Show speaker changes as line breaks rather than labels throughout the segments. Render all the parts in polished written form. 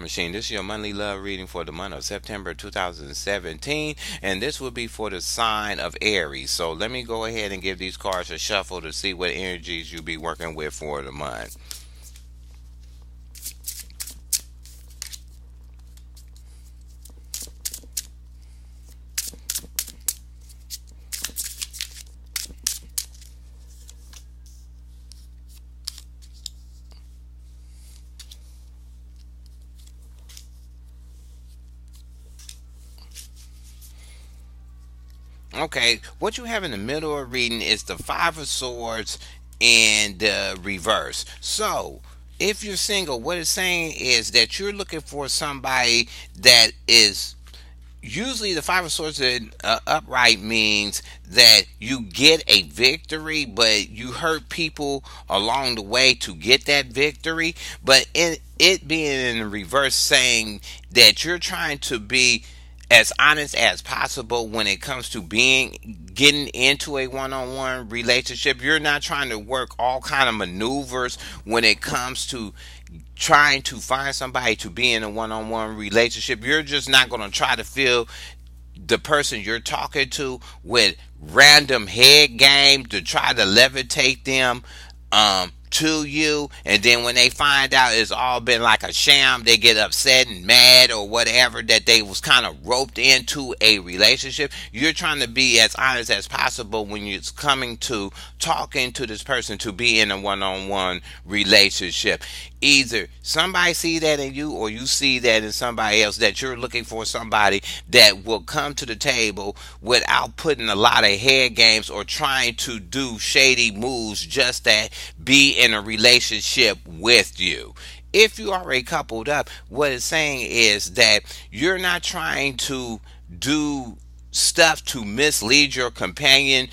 Machine. This is your monthly love reading for the month of September 2017, and this will be for the sign of Aries. So let me go ahead and give these cards a shuffle to see what energies you'll be working with for the month. Okay, what you have in the middle of reading is the Five of Swords in the reverse. So, if you're single, what it's saying is that you're looking for somebody that is usually the Five of Swords in upright means that you get a victory, but you hurt people along the way to get that victory. But it being in the reverse, saying that you're trying to be as honest as possible when it comes to being getting into a one-on-one relationship. You're not trying to work all kind of maneuvers when it comes to trying to find somebody to be in a one-on-one relationship. You're just not going to try to fill the person you're talking to with random head game to try to levitate them to you, and then when they find out it's all been like a sham, they get upset and mad or whatever that they was kind of roped into a relationship. You're trying to be as honest as possible when it's coming to talking to this person to be in a one-on-one relationship. Either somebody see that in you or you see that in somebody else, that you're looking for somebody that will come to the table without putting a lot of head games or trying to do shady moves just to be in a relationship with you. If you already coupled up, what it's saying is that you're not trying to do stuff to mislead your companion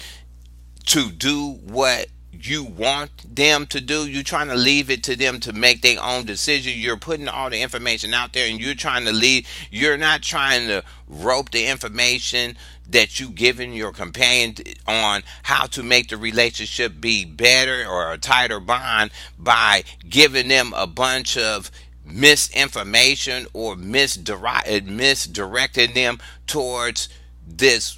to do what you want them to do. You're trying to leave it to them to make their own decision. You're putting all the information out there and you're trying to leave. You're not trying to rope the information that you giving your companion on how to make the relationship be better or a tighter bond by giving them a bunch of misinformation or misdirecting them towards this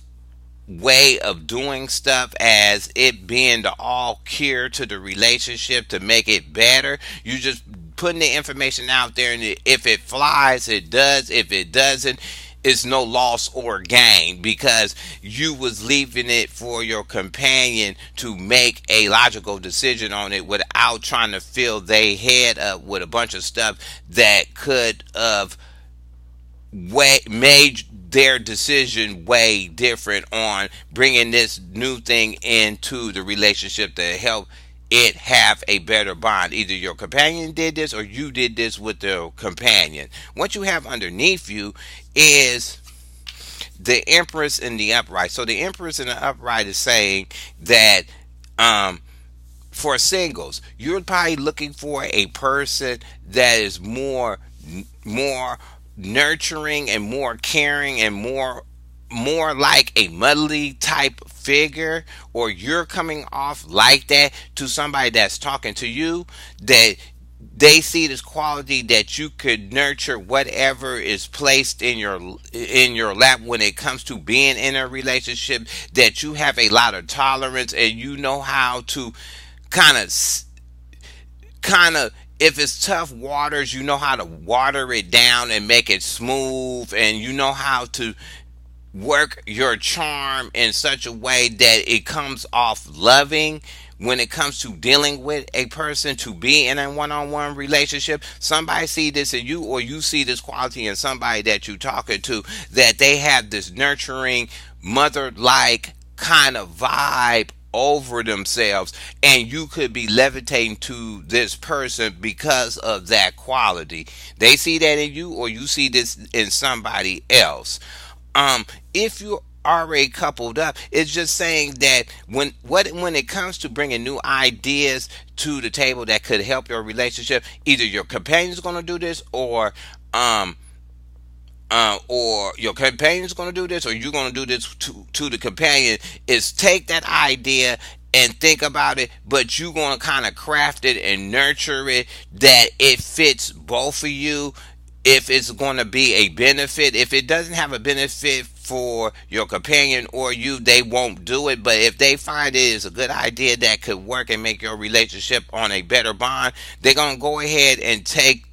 way of doing stuff as it being the all cure to the relationship to make it better. You just putting the information out there, and if it flies, it does. If it doesn't, it's no loss or gain, because you was leaving it for your companion to make a logical decision on it without trying to fill their head up with a bunch of stuff that could have made their decision way different on bringing this new thing into the relationship to help it have a better bond. Either your companion did this or you did this with the companion. What you have underneath you is the empress in the upright. So the empress in the upright is saying that for singles, you're probably looking for a person that is more nurturing and more caring and more like a motherly type figure, or you're coming off like that to somebody that's talking to you, that they see this quality that you could nurture whatever is placed in your lap when it comes to being in a relationship, that you have a lot of tolerance and you know how to kind of if it's tough waters, you know how to water it down and make it smooth, and you know how to work your charm in such a way that it comes off loving when it comes to dealing with a person to be in a one-on-one relationship. Somebody see this in you, or you see this quality in somebody that you talking to, that they have this nurturing mother-like kind of vibe over themselves, and you could be levitating to this person because of that quality. They see that in you, or you see this in somebody else. If you already coupled up, it's just saying that when it comes to bringing new ideas to the table that could help your relationship, either your companion's going to do this, or your companion's going to do this, or you're going to do this to the companion, is take that idea and think about it, but you're going to kind of craft it and nurture it that it fits both of you if it's going to be a benefit. If it doesn't have a benefit for your companion or you, they won't do it. But if they find it is a good idea that could work and make your relationship on a better bond, they're going to go ahead and take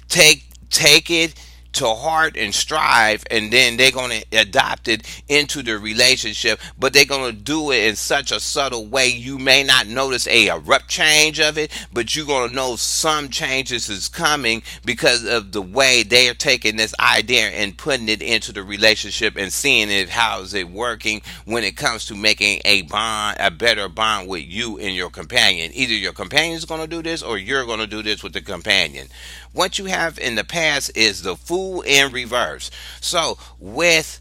it to heart and strive, and then they're going to adopt it into the relationship. But they're going to do it in such a subtle way you may not notice a abrupt change of it, but you're going to know some changes is coming because of the way they are taking this idea and putting it into the relationship and seeing it, how is it working when it comes to making a bond, a better bond with you and your companion. Either your companion is going to do this or you're going to do this with the companion. What you have in the past is the fool in reverse. So with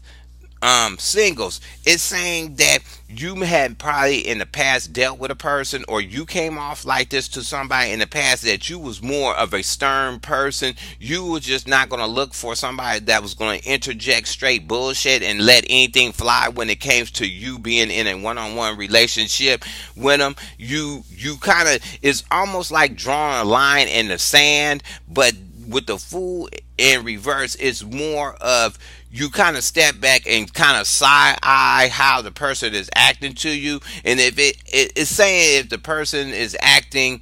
singles, it's saying that you had probably in the past dealt with a person, or you came off like this to somebody in the past, that you was more of a stern person. You were just not going to look for somebody that was going to interject straight bullshit and let anything fly when it came to you being in a one-on-one relationship with them. You kind of, it's almost like drawing a line in the sand, but with the fool in reverse, it's more of you kind of step back and kind of side eye how the person is acting to you. And if it's saying if the person is acting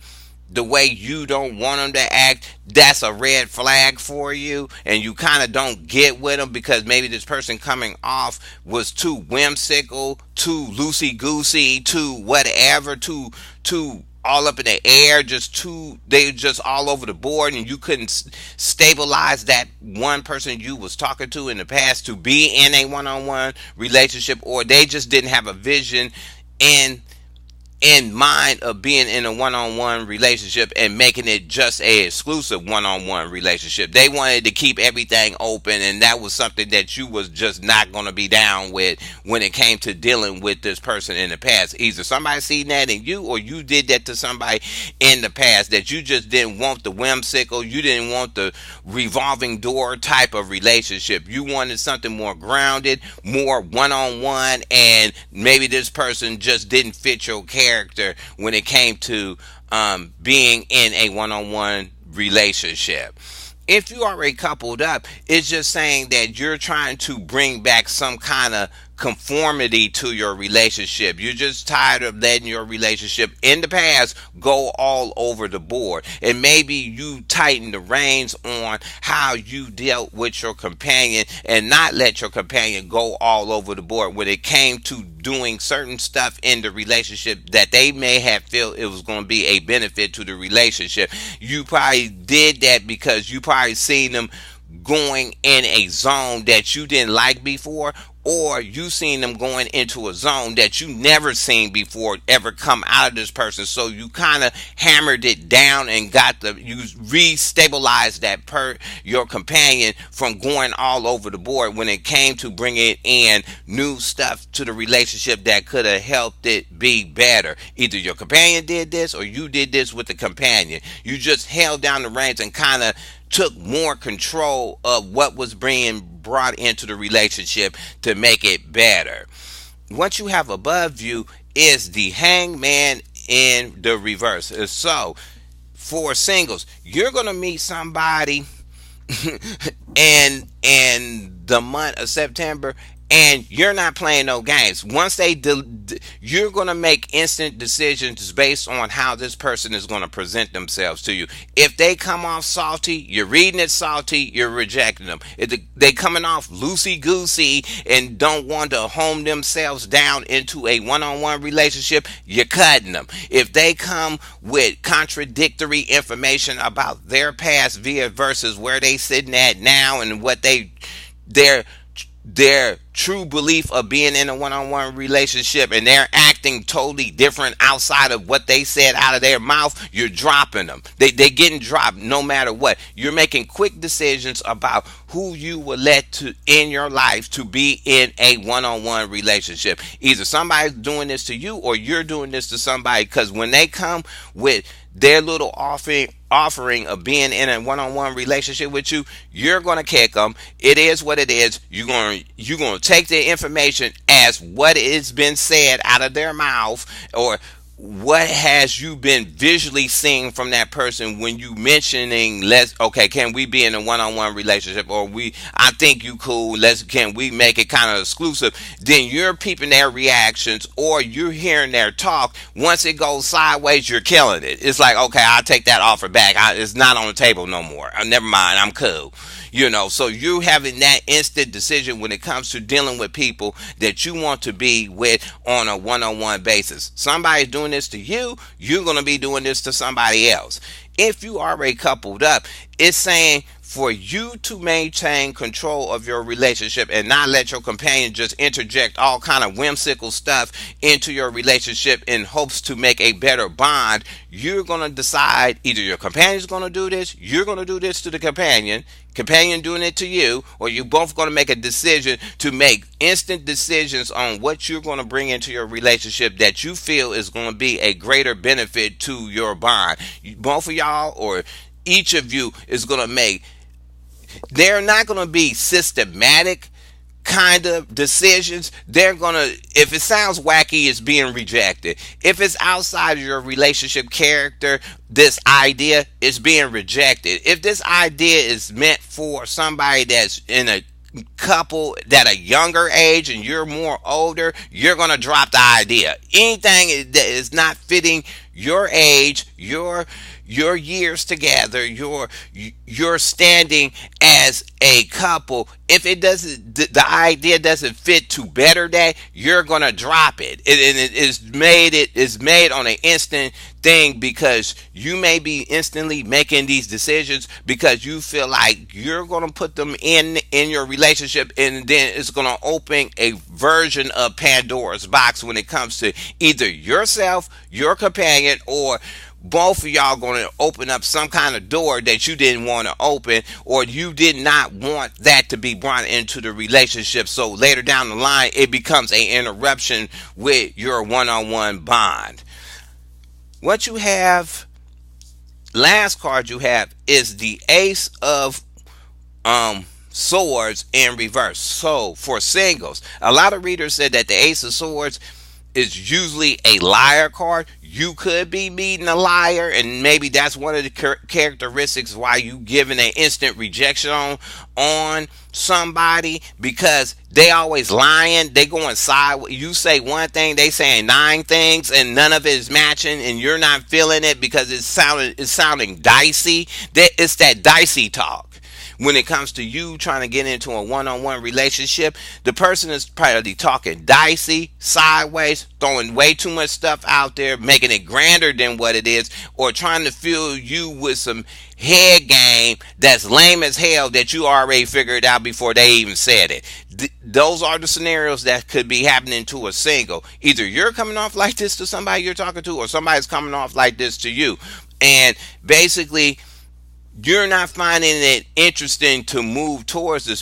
the way you don't want them to act, that's a red flag for you, and you kind of don't get with them because maybe this person coming off was too whimsical, too loosey goosey, too whatever, too all up in the air, just too, they just all over the board, and you couldn't stabilize that one person you was talking to in the past to be in a one-on-one relationship, or they just didn't have a vision in mind of being in a one-on-one relationship and making it just a exclusive one-on-one relationship. They wanted to keep everything open, and that was something that you was just not going to be down with when it came to dealing with this person in the past. Either somebody seen that in you, or you did that to somebody in the past, that you just didn't want the whimsical, you didn't want the revolving door type of relationship. You wanted something more grounded, more one-on-one, and maybe this person just didn't fit your character when it came to being in a one-on-one relationship. If you already coupled up, it's just saying that you're trying to bring back some kind of conformity to your relationship. You're just tired of letting your relationship in the past go all over the board. And maybe you tighten the reins on how you dealt with your companion and not let your companion go all over the board when it came to doing certain stuff in the relationship that they may have felt it was going to be a benefit to the relationship. You probably did that because you probably seen them going in a zone that you didn't like before, or you seen them going into a zone that you never seen before ever come out of this person. So you kind of hammered it down and got you restabilized that your companion from going all over the board when it came to bringing in new stuff to the relationship that could have helped it be better. Either your companion did this or you did this with the companion. You just held down the reins and kind of took more control of what was being brought into the relationship to make it better. What you have above you is the hangman in the reverse. So for singles, you're going to meet somebody in the month of September, and you're not playing no games. Once you're going to make instant decisions based on how this person is going to present themselves to you. If they come off salty, you're reading it salty, you're rejecting them. If they coming off loosey goosey and don't want to hone themselves down into a one-on-one relationship, you're cutting them. If they come with contradictory information about their past via versus where they sitting at now and what their true belief of being in a one-on-one relationship, and they're acting totally different outside of what they said out of their mouth, you're dropping them. They getting dropped no matter what. You're making quick decisions about who you will let to in your life to be in a one-on-one relationship. Either somebody's doing this to you or you're doing this to somebody, because when they come with their little offering of being in a one-on-one relationship with you, you're going to kick them. It is what it is. You're going to take the information as what has been said out of their mouth, or what has you been visually seeing from that person when you mentioning, let's, okay, can we be in a one-on-one relationship, or we, I think you cool, let's, can we make it kind of exclusive? Then you're peeping their reactions, or you're hearing their talk. Once it goes sideways, you're killing it. It's like, okay, I'll take that offer back. It's not on the table no more. Never mind, I'm cool. So you having that instant decision when it comes to dealing with people that you want to be with on a one-on-one basis. Somebody's doing this to you, you're going to be doing this to somebody else. If you already coupled up, it's saying for you to maintain control of your relationship and not let your companion just interject all kind of whimsical stuff into your relationship in hopes to make a better bond. You're going to decide, either your companion's going to do this, you're going to do this to the companion doing it to you, or you both going to make a decision to make instant decisions on what you're going to bring into your relationship that you feel is going to be a greater benefit to your bond. Both of y'all, or each of you, is going to make, they're not going to be systematic kind of decisions. They're gonna, if it sounds wacky, it's being rejected. If it's outside of your relationship character, this idea is being rejected. If this idea is meant for somebody that's in a couple that a younger age and you're more older, you're gonna drop the idea. Anything that is not fitting your age, your years together, your standing as a couple, if it doesn't, the idea doesn't fit to better that, you're gonna drop it. And it is made on an instant thing, because you may be instantly making these decisions because you feel like you're gonna put them in your relationship, and then it's gonna open a version of Pandora's box when it comes to either yourself, your companion, or both of y'all going to open up some kind of door that you didn't want to open, or you did not want that to be brought into the relationship. So later down the line, it becomes an interruption with your one-on-one bond. What you have, last card you have, is the Ace of Swords in reverse. So for singles, a lot of readers said that the Ace of Swords is usually a liar card. You could be meeting a liar, and maybe that's one of the characteristics why you giving an instant rejection on somebody, because they always lying. They going side. You say one thing, they saying 9 things, and none of it is matching, and you're not feeling it because it's sounding dicey. It's that dicey talk. When it comes to you trying to get into a one-on-one relationship, the person is probably talking dicey, sideways, throwing way too much stuff out there, making it grander than what it is, or trying to fill you with some head game that's lame as hell that you already figured out before they even said it. Those are the scenarios that could be happening to a single. Either you're coming off like this to somebody you're talking to, or somebody's coming off like this to you. And basically, you're not finding it interesting to move towards this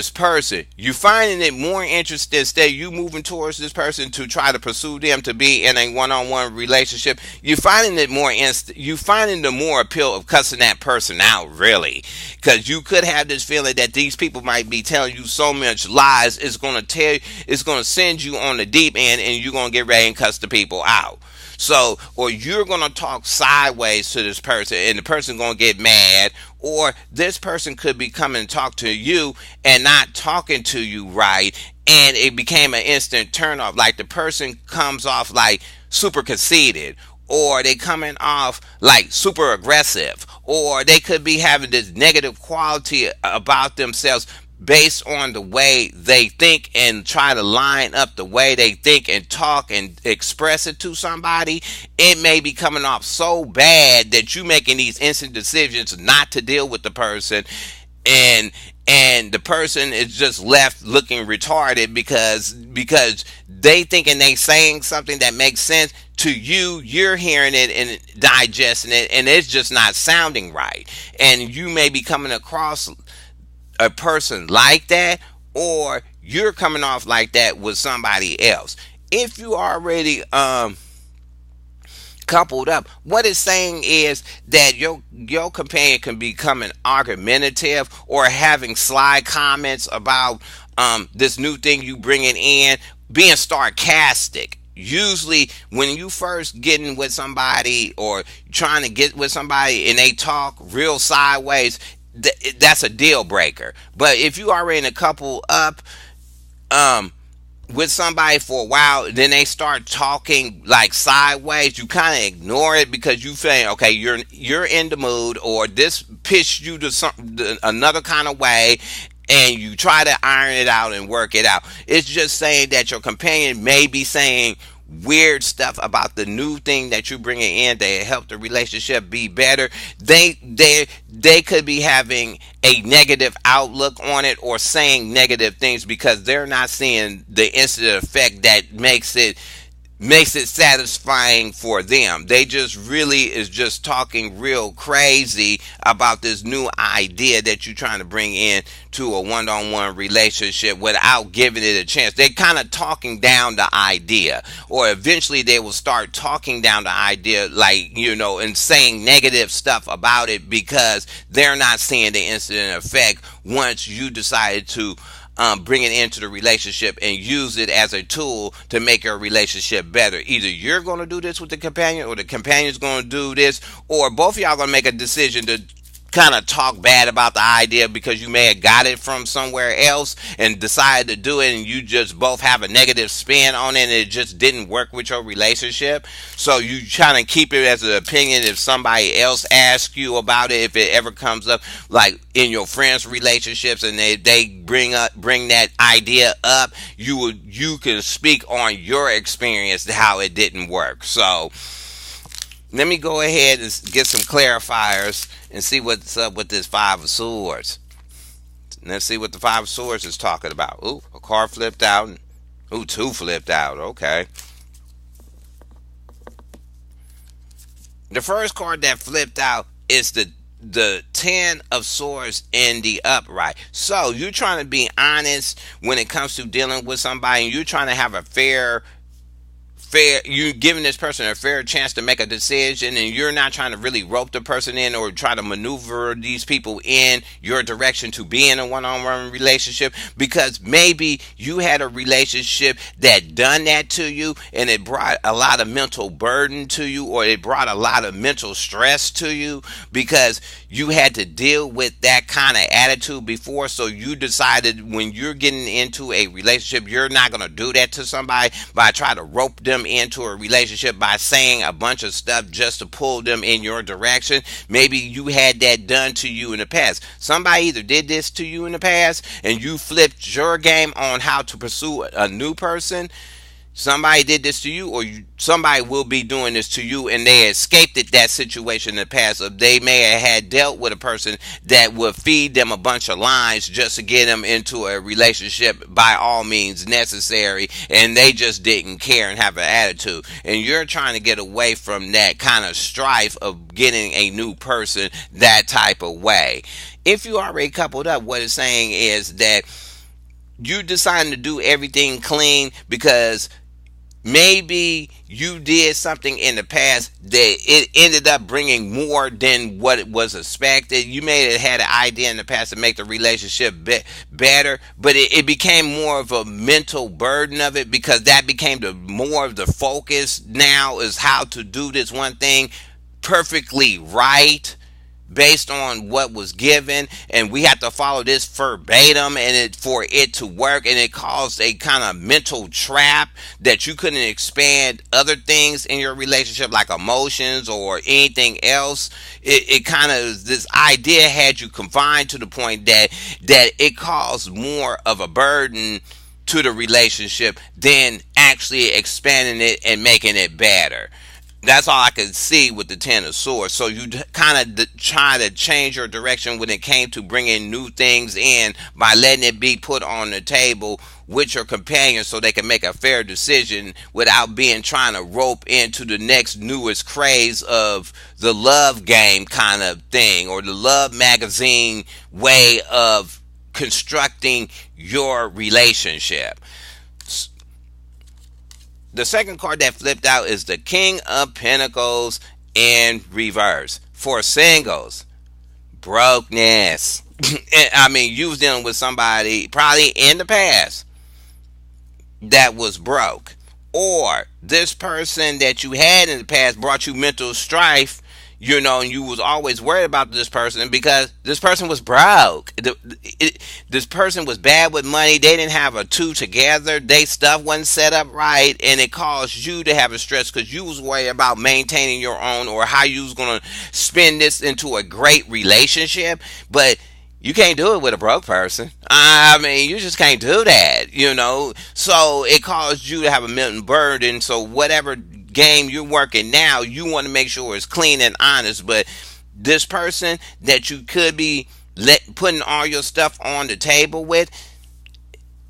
person. You're finding it more interesting, instead of you moving towards this person to try to pursue them to be in a one-on-one relationship. You're finding it more you finding the more appeal of cussing that person out, really, because you could have this feeling that these people might be telling you so much lies. It's going to send you on the deep end, and you're going to get ready and cuss the people out. So, or you're going to talk sideways to this person, and the person going to get mad, or this person could be coming to talk to you and not talking to you right, and it became an instant turnoff. Like the person comes off like super conceited, or they coming off like super aggressive, or they could be having this negative quality about themselves based on the way they think, and try to line up the way they think and talk and express it to somebody. It may be coming off so bad that you making these instant decisions not to deal with the person, and the person is just left looking retarded because they thinking they saying something that makes sense to you. You're hearing it and digesting it, and it's just not sounding right, and you may be coming across a person like that, or you're coming off like that with somebody else. If you already coupled up, what it's saying is that your companion can be becoming argumentative, or having sly comments about this new thing you bringing in, being sarcastic. usually when you first getting with somebody or trying to get with somebody and they talk real sideways, that's a deal breaker. But if you already in a couple up, um with somebody for a while, then they start talking like sideways, you kind of ignore it because you think, okay, you're in the mood, or this pissed you to some another kind of way, and you try to iron it out and work it out. It's just saying that your companion may be saying weird stuff about the new thing that you bringing in that help the relationship be better. They could be having a negative outlook on it or saying negative things because they're not seeing the instant effect that makes it satisfying for them. They just really is just talking real crazy about this new idea that you're trying to bring in to a one-on-one relationship without giving it a chance. They kind of talking down the idea, or eventually they will start talking down the idea, like, and saying negative stuff about it because they're not seeing the instant effect once you decided to bring it into the relationship and use it as a tool to make your relationship better. Either you're going to do this with the companion, or the companion's going to do this, or both of y'all going to make a decision to kind of talk bad about the idea because you may have got it from somewhere else and decided to do it, and you just both have a negative spin on it and it just didn't work with your relationship. So you trying to keep it as an opinion if somebody else asks you about it, if it ever comes up, like in your friends relationships, and they bring that idea up, you can speak on your experience how it didn't work. So let me go ahead and get some clarifiers and see what's up with this Five of Swords. Let's see what the Five of Swords is talking about. Ooh, a card flipped out. Ooh, two flipped out. Okay. The first card that flipped out is the Ten of Swords in the upright. So you're trying to be honest when it comes to dealing with somebody, and you're trying to have a you're giving this person a fair chance to make a decision, and you're not trying to really rope the person in or try to maneuver these people in your direction to be in a one-on-one relationship, because maybe you had a relationship that done that to you and it brought a lot of mental burden to you, or it brought a lot of mental stress to you because you had to deal with that kind of attitude before. So you decided when you're getting into a relationship, you're not going to do that to somebody by trying to rope them into a relationship by saying a bunch of stuff just to pull them in your direction. Maybe you had that done to you in the past. Somebody either did this to you in the past and you flipped your game on how to pursue a new person. Somebody did this to you, or somebody will be doing this to you, and they escaped that situation in the past. Or they may have had dealt with a person that would feed them a bunch of lines just to get them into a relationship by all means necessary, and they just didn't care and have an attitude. And you're trying to get away from that kind of strife of getting a new person that type of way. If you already coupled up, what it's saying is that you deciding to do everything clean because maybe you did something in the past that it ended up bringing more than what it was expected. You may have had an idea in the past to make the relationship better, but it became more of a mental burden of it because that became the more of the focus now is how to do this one thing perfectly right based on what was given, and we have to follow this verbatim and for it to work, and it caused a kind of mental trap that you couldn't expand other things in your relationship like emotions or anything else. It kind of, this idea had you confined to the point that it caused more of a burden to the relationship than actually expanding it and making it better. That's all I could see with the Ten of Swords. So you kind of try to change your direction when it came to bringing new things in by letting it be put on the table with your companion so they can make a fair decision without being trying to rope into the next newest craze of the love game kind of thing, or the love magazine way of constructing your relationship. The second card that flipped out is the King of Pentacles in reverse. For singles, brokenness. I mean, you was dealing with somebody probably in the past that was broke. or this person that you had in the past brought you mental strife, and you was always worried about this person because this person was broke. This person was bad with money. They didn't have a two together. They stuff wasn't set up right, and it caused you to have a stress because you was worried about maintaining your own or how you was gonna spin this into a great relationship. But you can't do it with a broke person. I mean, you just can't do that. So it caused you to have a mental burden. So whatever game you're working now, you want to make sure it's clean and honest. But this person that you could be putting all your stuff on the table with,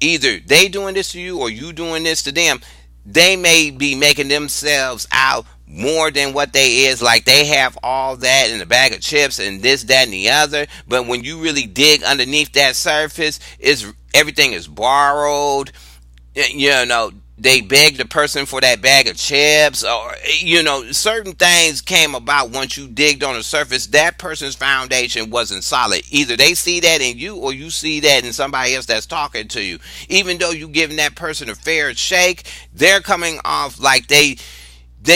either they doing this to you or you doing this to them. They may be making themselves out more than what they is, like they have all that in a bag of chips and this, that, and the other. But when you really dig underneath that surface, is everything is borrowed. They begged the person for that bag of chips, or certain things came about once you digged on the surface. That person's foundation wasn't solid. Either they see that in you or you see that in somebody else that's talking to you. Even though you giving that person a fair shake, they're coming off like they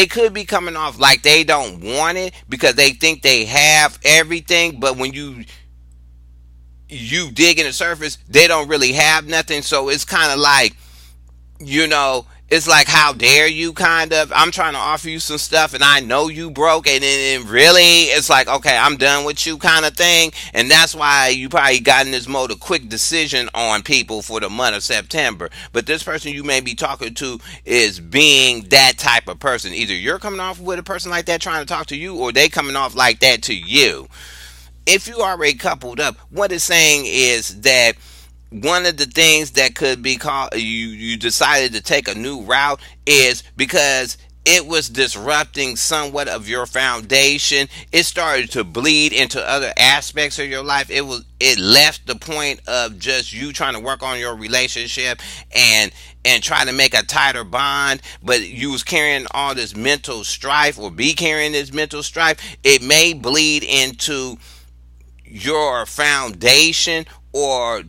could be coming off like they don't want it because they think they have everything. But when you dig in the surface, they don't really have nothing. So it's kind of like, it's like, how dare you, kind of. I'm trying to offer you some stuff and I know you broke, and then really it's like, okay, I'm done with you, kind of thing. And that's why you probably got in this mode of quick decision on people for the month of September. But this person you may be talking to is being that type of person. Either you're coming off with a person like that trying to talk to you, or they coming off like that to you. If you already coupled up, what it's saying is that one of the things that could be called, you decided to take a new route, is because it was disrupting somewhat of your foundation. It started to bleed into other aspects of your life. It left the point of just you trying to work on your relationship and trying to make a tighter bond, but you was carrying all this mental strife, or be carrying this mental strife. It may bleed into your foundation, or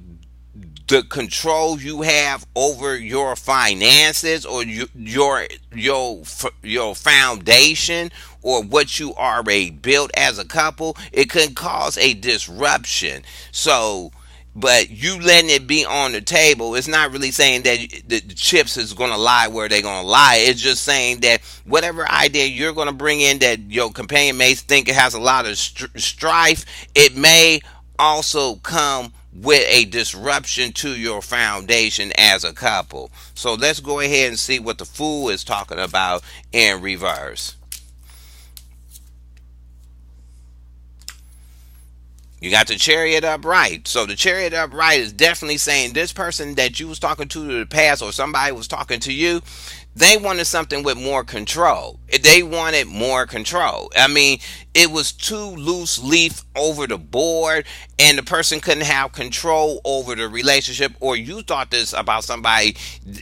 the control you have over your finances, or your foundation, or what you already built as a couple. It could cause a disruption. So, but you letting it be on the table, it's not really saying that the chips is going to lie where they're going to lie. It's just saying that whatever idea you're going to bring in that your companion may think it has a lot of strife, it may also come with a disruption to your foundation as a couple. So let's go ahead and see what the Fool is talking about in reverse. You got the Chariot upright. So the Chariot upright is definitely saying this person that you was talking to in the past, or somebody was talking to you, they wanted something with more control. They wanted more control. I mean, it was too loose leaf over the board, and the person couldn't have control over the relationship. Or you thought this about somebody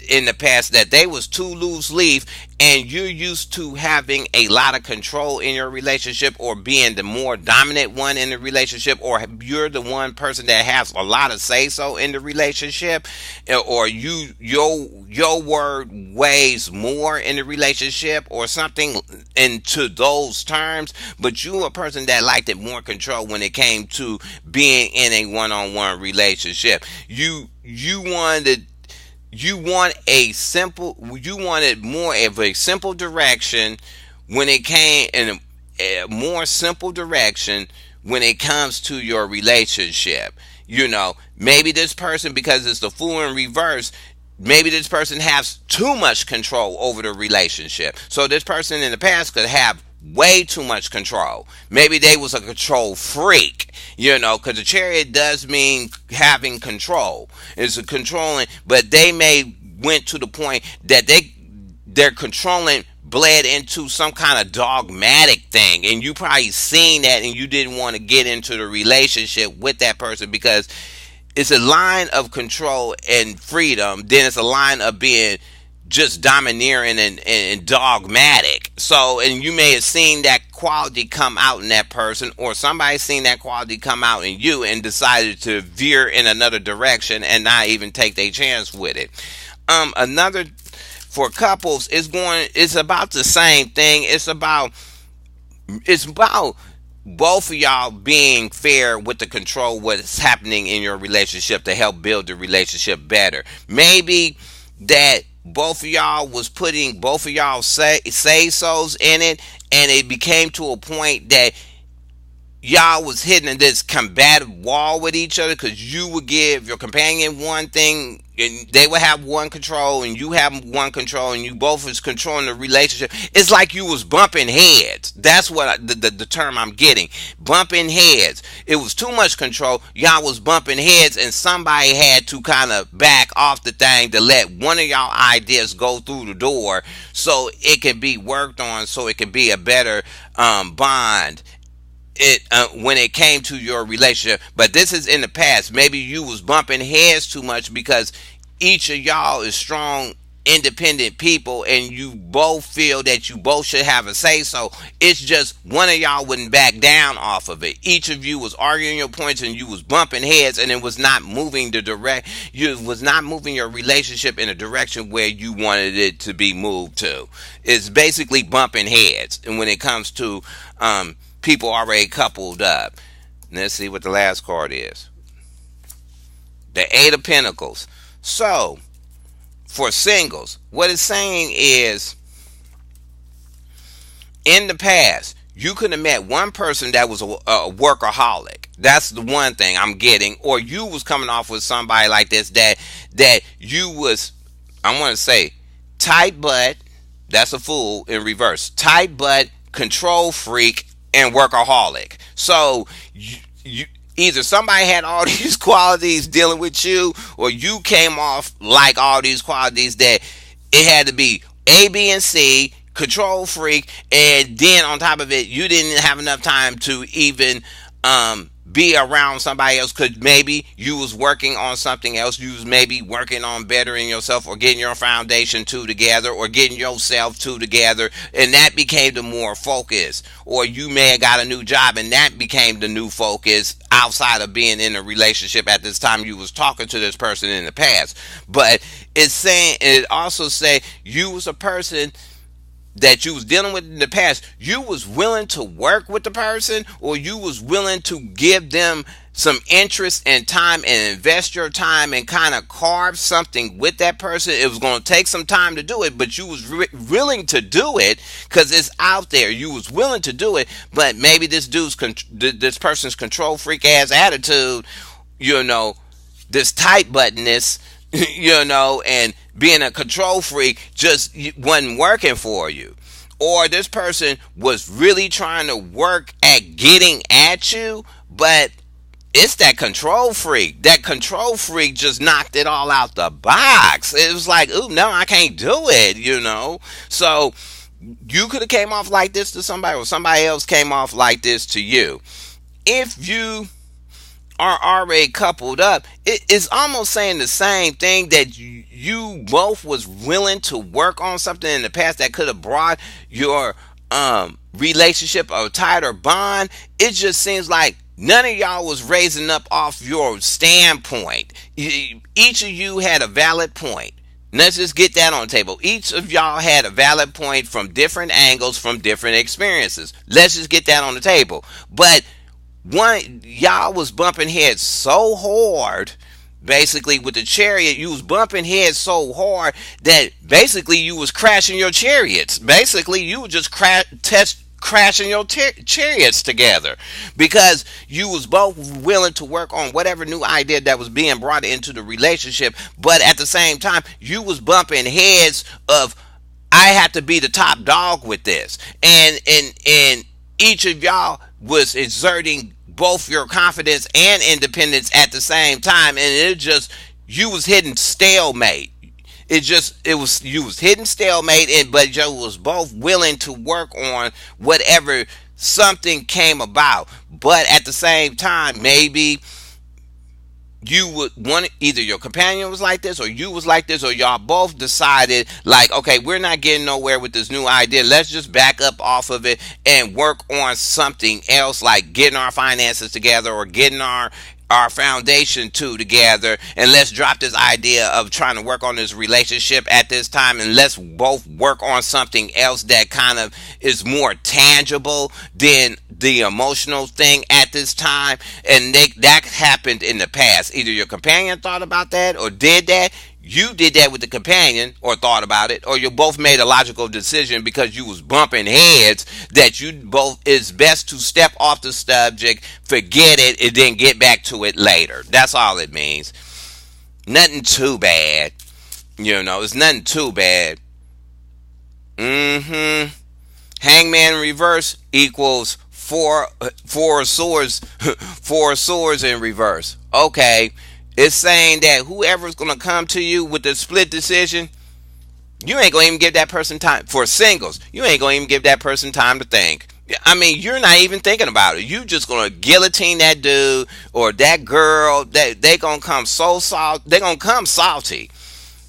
in the past, that they was too loose leaf, and you're used to having a lot of control in your relationship, or being the more dominant one in the relationship, or you're the one person that has a lot of say so in the relationship, or your word weighs more in the relationship, or something into those terms. But you a person that liked it more control when it came to being in a one-on-one relationship. You wanted more of a simple direction when it came, in a more simple direction when it comes to your relationship. Maybe this person, because it's the Fool in reverse, maybe this person has too much control over the relationship. So this person in the past could have way too much control. Maybe they was a control freak, because the Chariot does mean having control. It's a controlling, but they may went to the point that they're controlling bled into some kind of dogmatic thing, and you probably seen that, and you didn't want to get into the relationship with that person because it's a line of control and freedom, then it's a line of being just domineering and dogmatic. So, and you may have seen that quality come out in that person, or somebody seen that quality come out in you and decided to veer in another direction and not even take their chance with it. Another for couples, it's about the same thing. It's about both of y'all being fair with the control what's happening in your relationship to help build the relationship better. Maybe that both of y'all was putting both of y'all say so's in it, and it became to a point that y'all was hitting this combative wall with each other, because you would give your companion one thing and they would have one control, and you have one control, and you both was controlling the relationship. It's like you was bumping heads. That's what the term I'm getting, bumping heads. It was too much control. Y'all was bumping heads, and somebody had to kind of back off the thing to let one of y'all ideas go through the door, so it can be worked on, so it can be a better bond when it came to your relationship. But this is in the past. Maybe you was bumping heads too much because each of y'all is strong independent people, and you both feel that you both should have a say so. It's just one of y'all wouldn't back down off of it. Each of you was arguing your points, and you was bumping heads, and it was not moving the direct you was not moving your relationship in a direction where you wanted it to be moved to. It's basically bumping heads. And when it comes to people already coupled up. Let's see what the last card is. The Eight of Pentacles. So, for singles, what it's saying is, in the past, you could have met one person that was a workaholic. That's the one thing I'm getting. Or you was coming off with somebody like this that you was, I want to say, tight butt. That's a fool in reverse. Tight butt, control freak, and workaholic. So you either somebody had all these qualities dealing with you, or you came off like all these qualities that it had to be A, B, and C, control freak, and then on top of it, you didn't have enough time to even be around somebody else, because maybe you was working on something else. You was maybe working on bettering yourself, or getting your foundation two together, or getting yourself two together, and that became the more focus. Or you may have got a new job, and that became the new focus outside of being in a relationship at this time you was talking to this person in the past. But it also say you was a person that you was dealing with in the past. You was willing to work with the person, or you was willing to give them some interest and time, and invest your time and kind of carve something with that person. It was going to take some time to do it, but you was willing to do it because it's out there. You was willing to do it, but maybe this person's control freak ass attitude, you know, this tight buttonness, and being a control freak just wasn't working for you. Or this person was really trying to work at getting at you, but it's that control freak. That control freak just knocked it all out the box. It was like, ooh, no, I can't do it. So you could have came off like this to somebody, or somebody else came off like this to you. If you are already coupled up, it's almost saying the same thing, that you both was willing to work on something in the past that could have brought your relationship a tighter bond. It just seems like none of y'all was raising up off your standpoint. Each of you had a valid point. Let's just get that on the table. Each of y'all had a valid point from different angles, from different experiences. Let's just get that on the table. But y'all was bumping heads so hard, basically with the chariot. You was bumping heads so hard that basically you was crashing your chariots. Basically you were just crashing your chariots together, because you was both willing to work on whatever new idea that was being brought into the relationship. But at the same time, you was bumping heads of, I have to be the top dog with this, and each of y'all was exerting both your confidence and independence at the same time, and it just, you was hitting stalemate. You was hitting stalemate, but you was both willing to work on whatever something came about. But at the same time, maybe you would want, either your companion was like this, or you was like this, or y'all both decided like, okay, we're not getting nowhere with this new idea, let's just back up off of it and work on something else, like getting our finances together, or getting our our foundation two together, and let's drop this idea of trying to work on this relationship at this time, and let's both work on something else that kind of is more tangible than the emotional thing at this time. And that happened in the past. Either your companion thought about that or did that, you did that with the companion or thought about it, or you both made a logical decision because you was bumping heads that you both, it's best to step off the subject, forget it, and then get back to it later. That's all it means. Nothing too bad. It's nothing too bad. Mm-hmm. Hangman reverse equals four swords, four swords in reverse. Okay. It's saying that whoever's gonna come to you with the split decision, you ain't gonna even give that person time. For singles, you ain't gonna even give that person time to think. I mean, you're not even thinking about it. You just gonna guillotine that dude or that girl. That they gonna come so salt. They gonna come salty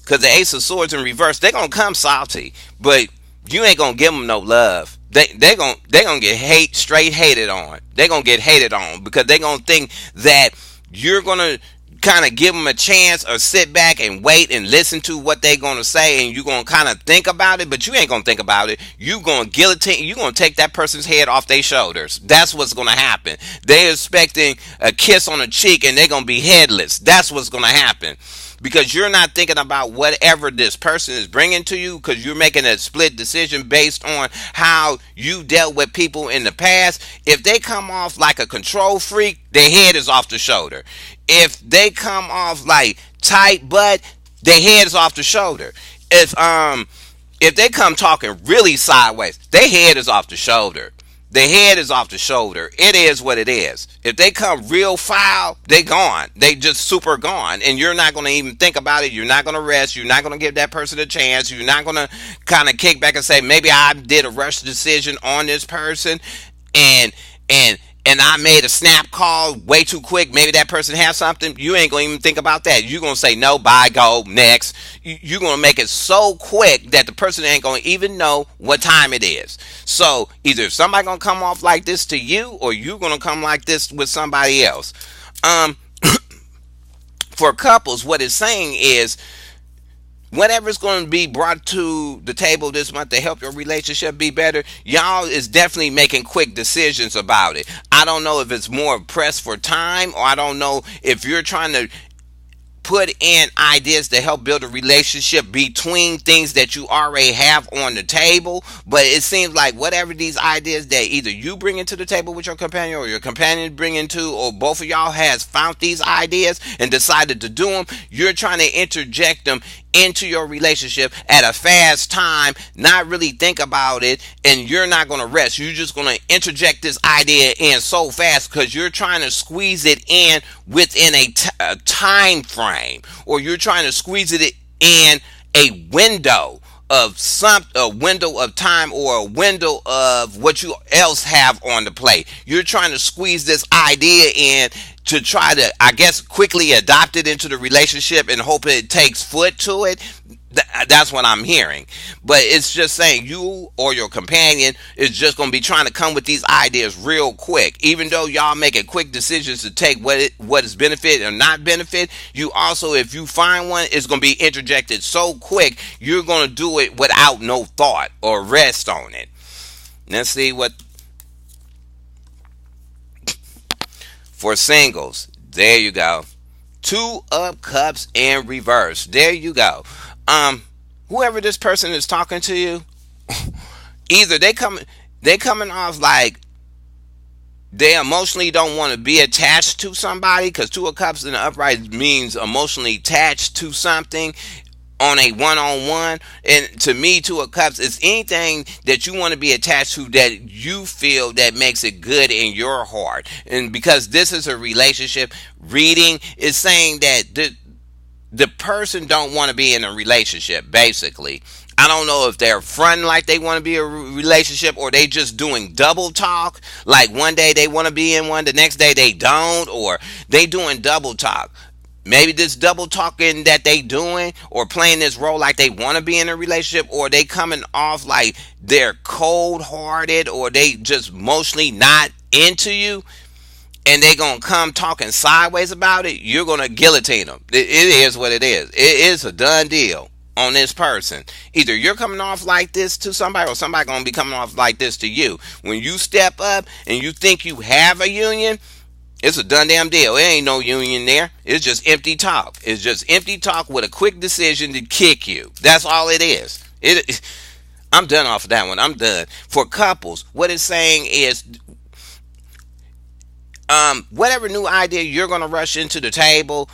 because the Ace of Swords in reverse. They gonna come salty, but you ain't gonna give them no love. They gonna get straight hated on. They gonna get hated on because they gonna think that you're gonna kind of give them a chance or sit back and wait and listen to what they gonna say, and you gonna kind of think about it, but you ain't gonna think about it. You gonna guillotine. You gonna take that person's head off their shoulders. That's what's gonna happen. They expecting a kiss on the cheek and they gonna be headless. That's what's gonna happen because you're not thinking about whatever this person is bringing to you, because you're making a split decision based on how you dealt with people in the past. If they come off like a control freak, their head is off the shoulder. If they come off like tight butt, their head is off the shoulder. If they come talking really sideways, their head is off the shoulder. The head is off the shoulder. It is what it is. If they come real foul, they gone. They just super gone. And you're not going to even think about it. You're not going to rest. You're not going to give that person a chance. You're not going to kind of kick back and say, maybe I did a rush decision on this person and and and I made a snap call way too quick. Maybe that person has something. You ain't going to even think about that. You're going to say, no, bye, go, next. You're going to make it so quick that the person ain't going to even know what time it is. So either somebody going to come off like this to you, or you're going to come like this with somebody else. Um, for couples, what it's saying is, whatever's going to be brought to the table this month to help your relationship be better, y'all is definitely making quick decisions about it. I don't know if it's more pressed for time, or I don't know if you're trying to put in ideas to help build a relationship between things that you already have on the table. But it seems like whatever these ideas that either you bring into the table with your companion, or your companion bring into, or both of y'all has found these ideas and decided to do them, you're trying to interject them into your relationship at a fast time, not really think about it, and you're not going to rest. You're just going to interject this idea in so fast because you're trying to squeeze it in within a time frame, or you're trying to squeeze it in a window of a window of time, or a window of what you else have on the plate. You're trying to squeeze this idea in to try to, I guess, quickly adopt it into the relationship and hope it takes foot to it. That's what I'm hearing. But it's just saying you or your companion is just going to be trying to come with these ideas real quick. Even though y'all making quick decisions to take what is benefit or not benefit, you also, if you find one, it's going to be interjected so quick, you're going to do it without no thought or rest on it. Let's see what for singles. There you go. Two of cups in reverse. There you go. Whoever this person is talking to you, either they coming off like they emotionally don't want to be attached to somebody, because two of cups in the upright means emotionally attached to something on a one-on-one. And to me, two of cups is anything that you want to be attached to that you feel that makes it good in your heart. And because this is a relationship reading, is saying that the person don't want to be in a relationship, basically. I don't know if they're fronting like they want to be a relationship, or they just doing double talk. Like one day they want to be in one, the next day they don't, or they doing double talk. Maybe this double talking that they doing, or playing this role like they want to be in a relationship, or they coming off like they're cold hearted, or they just mostly not into you. and they gonna come talking sideways about it, you're gonna guillotine them. It is what it is. It is a done deal on this person. Either you're coming off like this to somebody, or somebody gonna be coming off like this to you. When you step up and you think you have a union, it's a done damn deal. It ain't no union there. It's just empty talk. It's just empty talk with a quick decision to kick you. That's all it is. I'm done off of that one. I'm done. For couples, what it's saying is, whatever new idea you're gonna rush into the table,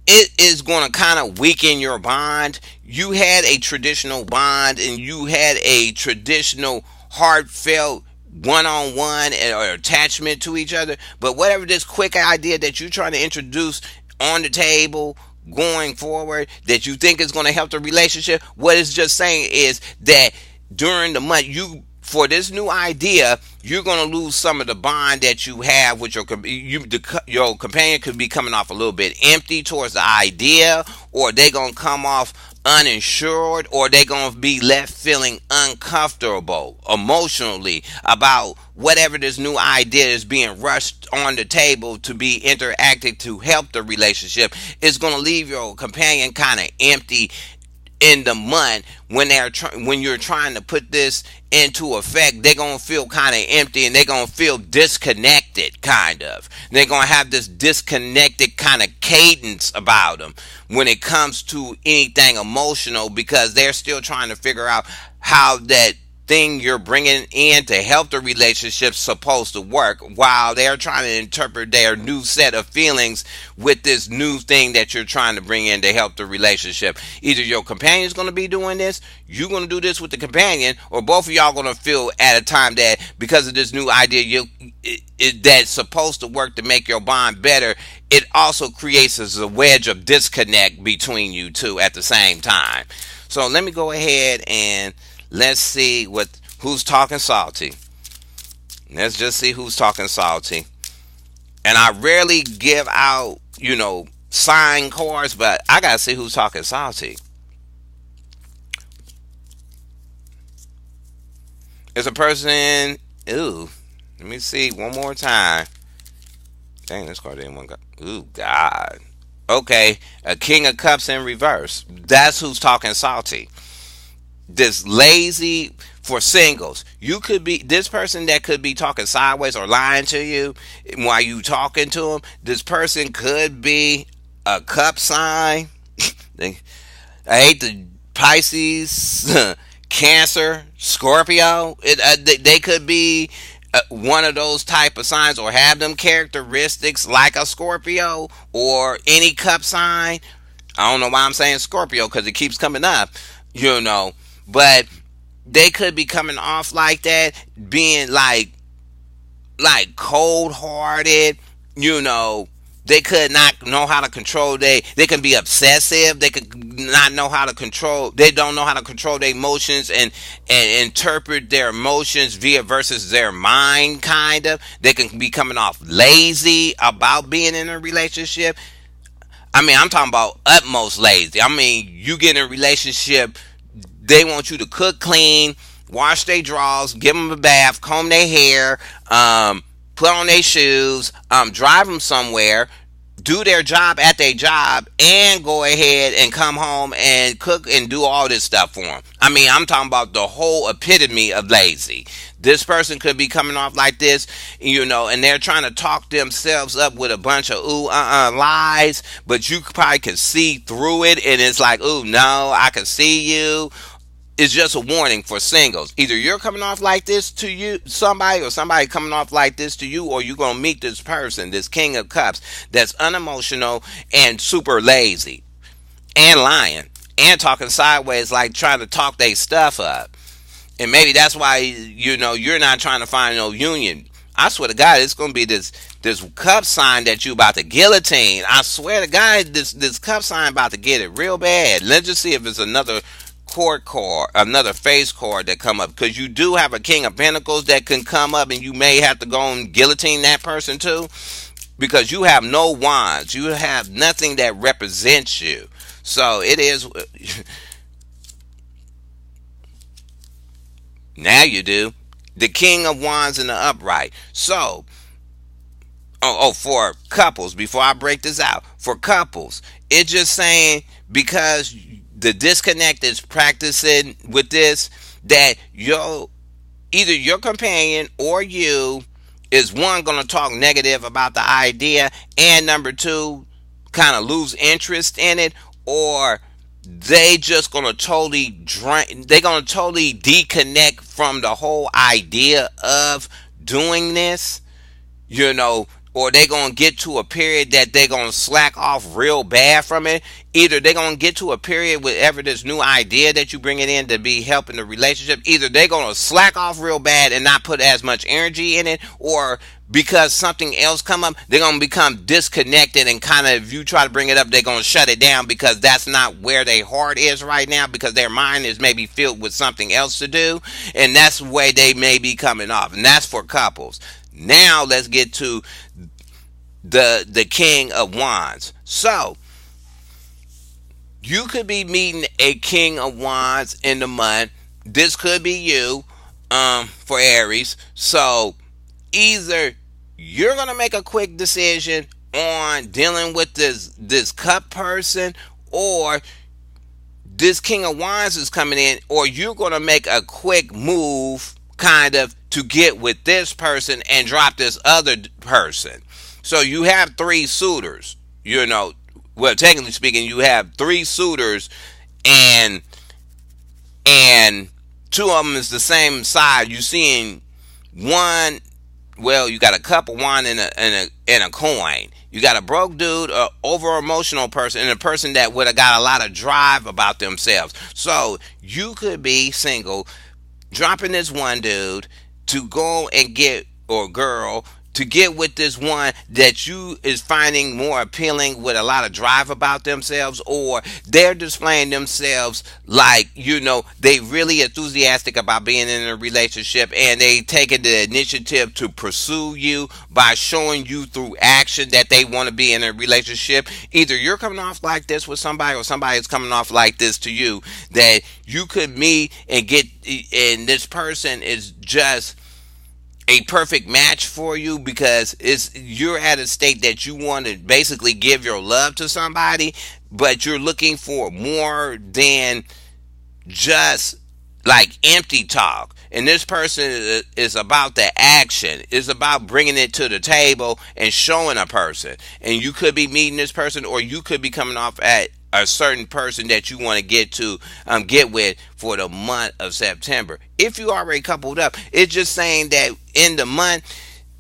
it is going to kind of weaken your bond. You had a traditional bond, and you had a traditional heartfelt one-on-one or attachment to each other. But whatever this quick idea that you're trying to introduce on the table going forward that you think is going to help the relationship, what it's just saying is that during the month, you, for this new idea, you're going to lose some of the bond that you have with your companion. Could be coming off a little bit empty towards the idea, or they going to come off uninsured, or they going to be left feeling uncomfortable emotionally about whatever this new idea is being rushed on the table to be interacted to help the relationship. Is going to leave your companion kind of empty in the month when when you're trying to put this into effect. They're gonna feel kind of empty, and they're gonna feel disconnected, kind of. They're gonna have this disconnected kind of cadence about them when it comes to anything emotional, because they're still trying to figure out how that thing you're bringing in to help the relationship supposed to work, while they're trying to interpret their new set of feelings with this new thing that you're trying to bring in to help the relationship. Either your companion's going to be doing this, you're going to do this with the companion, or both of y'all going to feel at a time that because of this new idea that's supposed to work to make your bond better, it also creates a wedge of disconnect between you two at the same time. So let me go ahead and let's see who's talking salty. Let's just see who's talking salty. And I rarely give out, sign cards, but I gotta see who's talking salty. It's a person. Ooh, let me see one more time. Dang, this card didn't want to go. Ooh, God. Okay, a King of Cups in reverse. That's who's talking salty. This lazy, for singles, you could be this person that could be talking sideways or lying to you while you talking to them. This person could be a cup sign. I hate the Pisces, Cancer, Scorpio. They could be one of those type of signs, or have them characteristics like a Scorpio or any cup sign. I don't know why I'm saying Scorpio, because it keeps coming up, but they could be coming off like that, being like cold hearted. They could not know how to control. They can be obsessive. They could not know how to control. They don't know how to control their emotions, and interpret their emotions via versus their mind, kind of. They can be coming off lazy about being in a relationship. I mean, I'm talking about utmost lazy. I mean, you get in a relationship, they want you to cook, clean, wash their drawers, give them a bath, comb their hair, put on their shoes, drive them somewhere, do their job at their job, and go ahead and come home and cook and do all this stuff for them. I mean, I'm talking about the whole epitome of lazy. This person could be coming off like this, and they're trying to talk themselves up with a bunch of lies, but you probably can see through it, and it's like, ooh, no, I can see you. It's just a warning for singles. Either you're coming off like this to you, somebody, or somebody coming off like this to you, or you're going to meet this person, this King of Cups, that's unemotional and super lazy and lying and talking sideways, like trying to talk their stuff up. And maybe that's why, you're not trying to find no union. I swear to God, it's going to be this cup sign that you about to guillotine. I swear to God, this cup sign about to get it real bad. Let's just see if it's another court card, another face card that come up, because you do have a King of Pentacles that can come up, and you may have to go and guillotine that person too, because you have no wands, you have nothing that represents you. So it is. Now you do. The King of Wands in the upright. So for couples, before I break this out, for couples, it's just saying, because the disconnect is practicing with this, that either your companion or you is, one, going to talk negative about the idea, and number two, kind of lose interest in it, or they just going to totally drain, they're going to totally deconnect from the whole idea of doing this, you know, or they gonna get to a period that they gonna slack off real bad from it. Either they gonna get to a period wherever this new idea that you bring it in to be helping the relationship, either they gonna slack off real bad and not put as much energy in it, or because something else come up, they're gonna become disconnected, and kind of, if you try to bring it up, they're gonna shut it down, because that's not where their heart is right now, because their mind is maybe filled with something else to do, and that's the way they may be coming off. And that's for couples. Now let's get to the King of Wands. So you could be meeting a King of Wands in the month. This could be you, for Aries. So either you're gonna make a quick decision on dealing with this cup person, or this King of Wands is coming in, or you're going to make a quick move, kind of, to get with this person and drop this other person. So you have three suitors, you know. Well, technically speaking, you have three suitors, and and two of them is the same side. You seeing one, well, you got a cup of wine and a coin. You got a broke dude, a over emotional person, and a person that would have got a lot of drive about themselves. So you could be single, dropping this one dude to go and get, or girl, to get with this one that you is finding more appealing, with a lot of drive about themselves, or they're displaying themselves like, they really enthusiastic about being in a relationship, and they taking the initiative to pursue you by showing you through action that they want to be in a relationship. Either you're coming off like this with somebody, or somebody is coming off like this to you, that you could meet and get, and this person is just a perfect match for you, because you're at a state that you want to basically give your love to somebody, but you're looking for more than just like empty talk. And this person is about the action. It's about bringing it to the table and showing a person. And you could be meeting this person, or you could be coming off at a certain person that you want to get with for the month of September. If you already coupled up, it's just saying that in the month,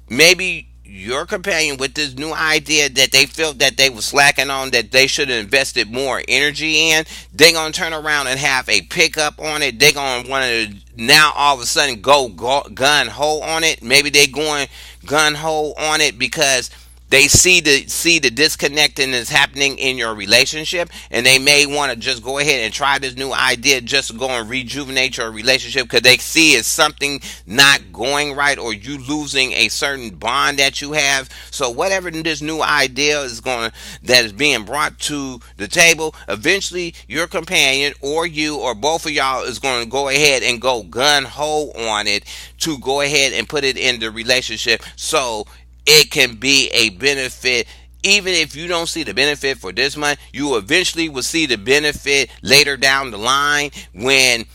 maybe your companion, with this new idea that they felt that they were slacking on, that they should have invested more energy in, they're going to turn around and have a pickup on it. They're going to want to now all of a sudden go gun ho on it. Maybe they're going gun ho on it because they see the disconnecting that's happening in your relationship, and they may want to just go ahead and try this new idea just to go and rejuvenate your relationship, because they see it's something not going right, or you losing a certain bond that you have. So whatever this new idea that is being brought to the table, eventually your companion, or you, or both of y'all, is going to go ahead and go gun ho on it, to go ahead and put it in the relationship, so it can be a benefit. Even if you don't see the benefit for this month, you eventually will see the benefit later down the line, when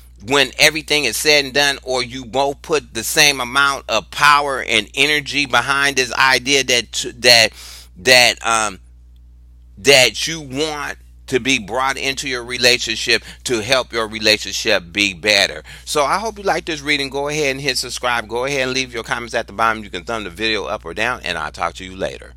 everything is said and done, or you both put the same amount of power and energy behind this idea that you want to be brought into your relationship, to help your relationship be better. So I hope you like this reading. Go ahead and hit subscribe. Go ahead and leave your comments at the bottom. You can thumb the video up or down, and I'll talk to you later.